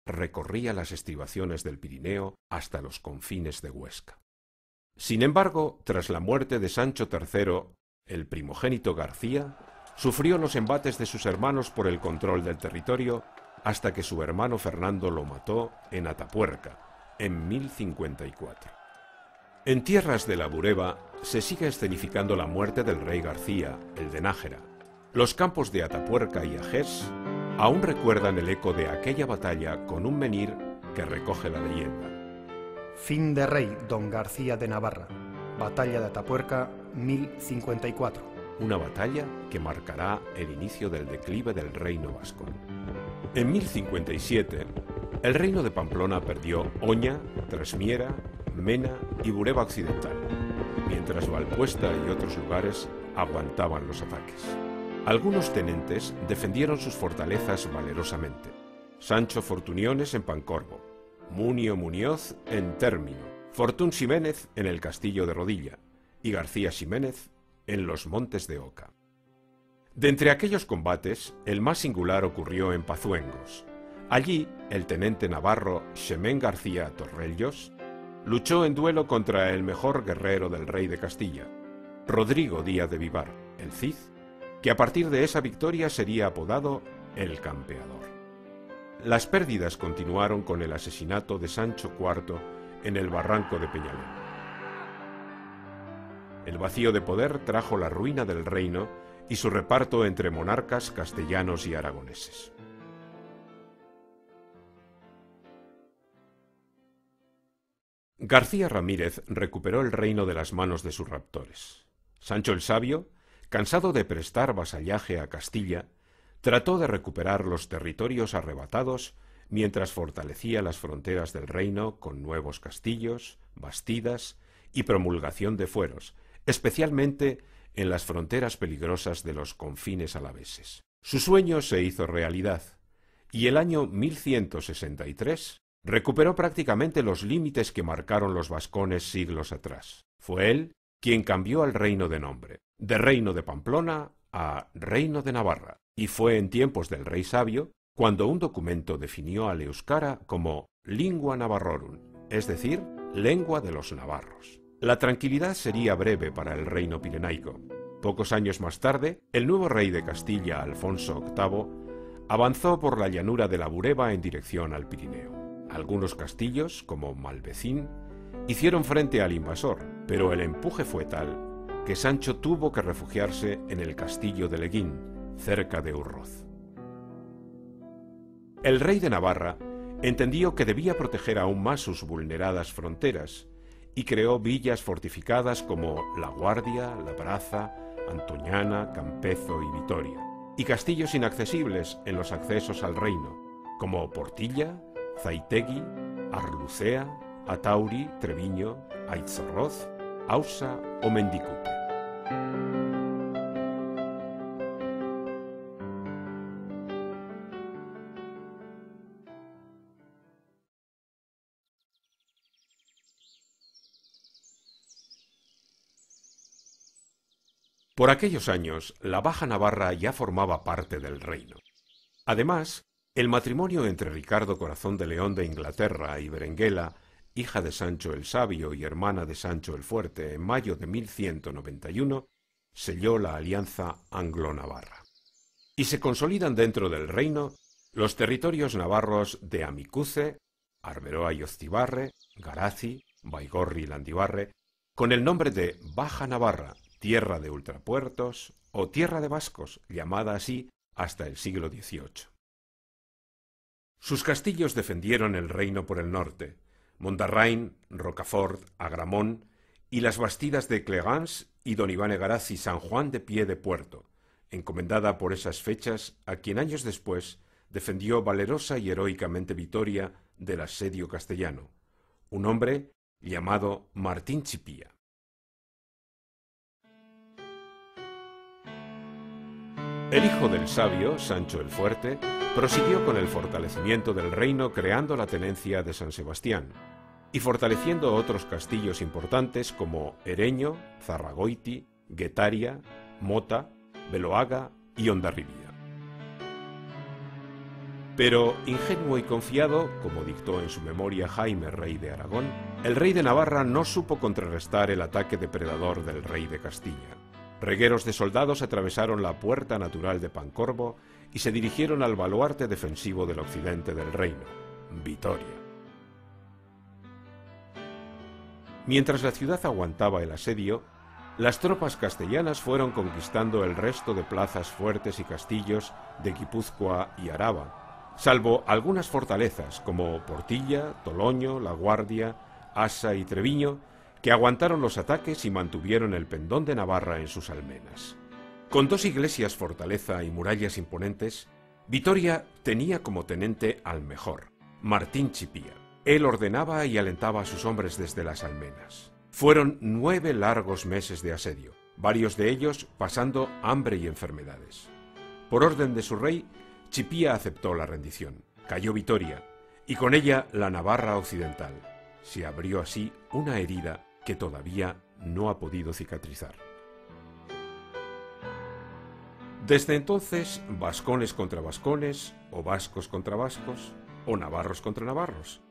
recorría las estribaciones del Pirineo hasta los confines de Huesca. Sin embargo, tras la muerte de Sancho III, el primogénito García sufrió los embates de sus hermanos por el control del territorio hasta que su hermano Fernando lo mató en Atapuerca, en 1054. En tierras de la Bureba se sigue escenificando la muerte del rey García, el de Nájera. Los campos de Atapuerca y Ajés aún recuerdan el eco de aquella batalla con un menhir que recoge la leyenda. Fin de rey don García de Navarra. Batalla de Atapuerca, 1054. Una batalla que marcará el inicio del declive del reino vascón. En 1057, el reino de Pamplona perdió Oña, Trasmiera, Mena y Bureba Occidental, mientras Valpuesta y otros lugares aguantaban los ataques. Algunos tenentes defendieron sus fortalezas valerosamente. Sancho Fortuniones en Pancorbo, Munio Muñoz en Término, Fortún Ximénez en el castillo de Rodilla y García Ximénez en los montes de Oca. De entre aquellos combates, el más singular ocurrió en Pazuengos. Allí, el tenente navarro Xemén García Torrellos luchó en duelo contra el mejor guerrero del rey de Castilla, Rodrigo Díaz de Vivar, el Cid, que a partir de esa victoria sería apodado el Campeador. Las pérdidas continuaron con el asesinato de Sancho IV en el barranco de Peñalén. El vacío de poder trajo la ruina del reino y su reparto entre monarcas castellanos y aragoneses. García Ramírez recuperó el reino de las manos de sus raptores. Sancho el Sabio, cansado de prestar vasallaje a Castilla, trató de recuperar los territorios arrebatados mientras fortalecía las fronteras del reino con nuevos castillos, bastidas y promulgación de fueros, especialmente en las fronteras peligrosas de los confines alaveses. Su sueño se hizo realidad, y el año 1163 recuperó prácticamente los límites que marcaron los vascones siglos atrás. Fue él quien cambió al reino de nombre, de Reino de Pamplona a Reino de Navarra, y fue en tiempos del rey Sabio cuando un documento definió al euskara como lingua navarrorum, es decir, lengua de los navarros. La tranquilidad sería breve para el reino pirenaico. Pocos años más tarde, el nuevo rey de Castilla, Alfonso VIII, avanzó por la llanura de la Bureba en dirección al Pirineo. Algunos castillos, como Malvecín, hicieron frente al invasor, pero el empuje fue tal que Sancho tuvo que refugiarse en el castillo de Leguín, cerca de Urroz. El rey de Navarra entendió que debía proteger aún más sus vulneradas fronteras y creó villas fortificadas como La Guardia, La Braza, Antoñana, Campezo y Vitoria, y castillos inaccesibles en los accesos al reino, como Portilla, Zaitegui, Arlucea, Atauri, Treviño, Aitzarroz, Ausa o Mendicupe. Por aquellos años, la Baja Navarra ya formaba parte del reino. Además, el matrimonio entre Ricardo Corazón de León de Inglaterra y Berenguela, hija de Sancho el Sabio y hermana de Sancho el Fuerte, en mayo de 1191, selló la alianza anglo-navarra. Y se consolidan dentro del reino los territorios navarros de Amicuce, Arberoa y Oztibarre, Garazi, Baigorri y Landibarre, con el nombre de Baja Navarra, tierra de ultrapuertos o tierra de vascos, llamada así hasta el siglo XVIII. Sus castillos defendieron el reino por el norte, Mondarrain, Rocafort, Agramón y las bastidas de Clegans y Don Iván Egaraz y San Juan de Pie de Puerto, encomendada por esas fechas a quien años después defendió valerosa y heroicamente Vitoria del asedio castellano, un hombre llamado Martín Chipía. El hijo del sabio, Sancho el Fuerte, prosiguió con el fortalecimiento del reino creando la tenencia de San Sebastián y fortaleciendo otros castillos importantes como Ereño, Zarragoiti, Guetaria, Mota, Beloaga y Hondarribia. Pero, ingenuo y confiado, como dictó en su memoria Jaime, rey de Aragón, el rey de Navarra no supo contrarrestar el ataque depredador del rey de Castilla. Regueros de soldados atravesaron la puerta natural de Pancorbo y se dirigieron al baluarte defensivo del occidente del reino, Vitoria. Mientras la ciudad aguantaba el asedio, las tropas castellanas fueron conquistando el resto de plazas fuertes y castillos de Guipúzcoa y Araba, salvo algunas fortalezas como Portilla, Toloño, La Guardia, Asa y Treviño, que aguantaron los ataques y mantuvieron el pendón de Navarra en sus almenas. Con 2 iglesias fortaleza y murallas imponentes, Vitoria tenía como tenente al mejor, Martín Chipía. Él ordenaba y alentaba a sus hombres desde las almenas. Fueron 9 largos meses de asedio, varios de ellos pasando hambre y enfermedades. Por orden de su rey, Chipía aceptó la rendición. Cayó Vitoria, y con ella la Navarra occidental. Se abrió así una herida que todavía no ha podido cicatrizar. Desde entonces, vascones contra vascones, o vascos contra vascos, o navarros contra navarros,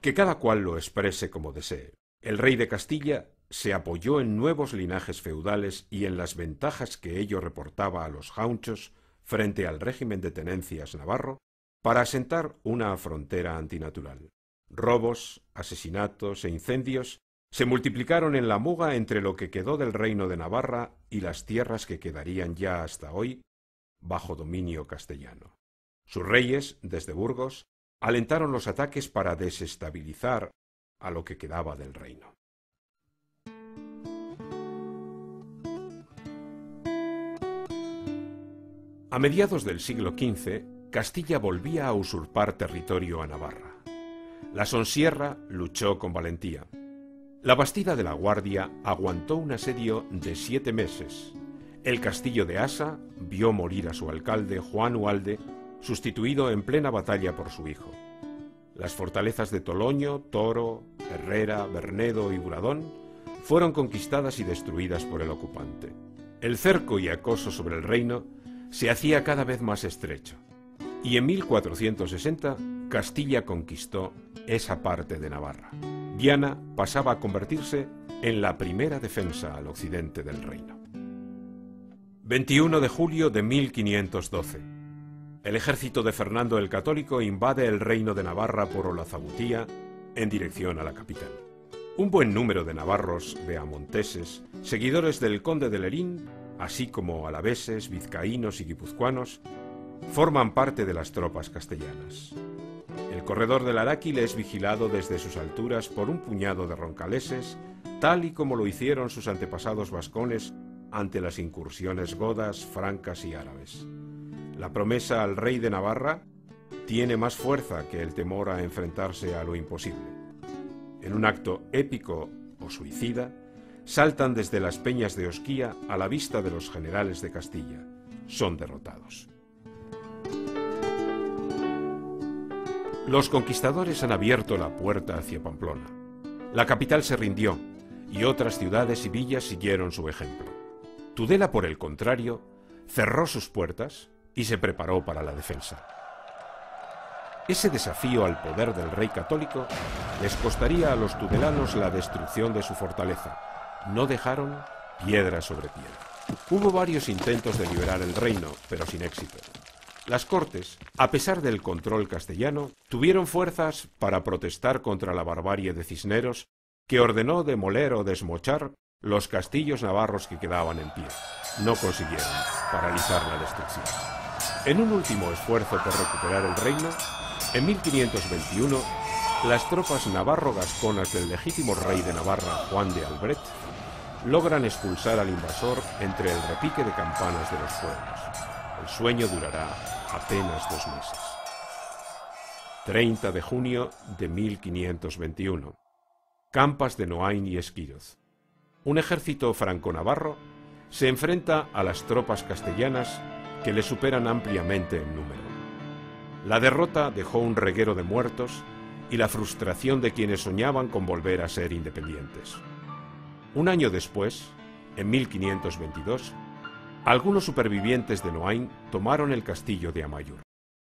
que cada cual lo exprese como desee. El rey de Castilla se apoyó en nuevos linajes feudales y en las ventajas que ello reportaba a los jaunchos frente al régimen de tenencias navarro para asentar una frontera antinatural. Robos, asesinatos e incendios se multiplicaron en la muga entre lo que quedó del reino de Navarra y las tierras que quedarían ya hasta hoy bajo dominio castellano. Sus reyes, desde Burgos, alentaron los ataques para desestabilizar a lo que quedaba del reino. A mediados del siglo XV, Castilla volvía a usurpar territorio a Navarra. La Sonsierra luchó con valentía. La Bastida de la Guardia aguantó un asedio de 7 meses. El castillo de Asa vio morir a su alcalde, Juan Ualde, sustituido en plena batalla por su hijo. Las fortalezas de Toloño, Toro, Herrera, Bernedo y Buradón fueron conquistadas y destruidas por el ocupante. El cerco y acoso sobre el reino se hacía cada vez más estrecho, y en 1460 Castilla conquistó esa parte de Navarra. Viana pasaba a convertirse en la primera defensa al occidente del reino. 21 de julio de 1512. El ejército de Fernando el Católico invade el reino de Navarra por Olazabutía en dirección a la capital. Un buen número de navarros beamonteses, seguidores del conde de Lerín, así como alaveses, vizcaínos y guipuzcoanos, forman parte de las tropas castellanas. El corredor del Aráquil es vigilado desde sus alturas por un puñado de roncaleses, tal y como lo hicieron sus antepasados vascones ante las incursiones godas, francas y árabes. La promesa al rey de Navarra tiene más fuerza que el temor a enfrentarse a lo imposible. En un acto épico o suicida, saltan desde las peñas de Osquía a la vista de los generales de Castilla. Son derrotados. Los conquistadores han abierto la puerta hacia Pamplona. La capital se rindió y otras ciudades y villas siguieron su ejemplo. Tudela, por el contrario, cerró sus puertas y se preparó para la defensa. Ese desafío al poder del rey católico les costaría a los tudelanos la destrucción de su fortaleza. No dejaron piedra sobre piedra. Hubo varios intentos de liberar el reino, pero sin éxito. Las Cortes, a pesar del control castellano, tuvieron fuerzas para protestar contra la barbarie de Cisneros, que ordenó demoler o desmochar los castillos navarros que quedaban en pie. No consiguieron paralizar la destrucción. En un último esfuerzo por recuperar el reino, en 1521, las tropas navarro-gasconas del legítimo rey de Navarra, Juan de Albret, logran expulsar al invasor entre el repique de campanas de los pueblos. El sueño durará apenas 2 meses. 30 de junio de 1521. Campas de Noain y Esquiroz. Un ejército franco-navarro se enfrenta a las tropas castellanas que le superan ampliamente en número. La derrota dejó un reguero de muertos y la frustración de quienes soñaban con volver a ser independientes. Un año después, en 1522, algunos supervivientes de Noain tomaron el castillo de Amaiur.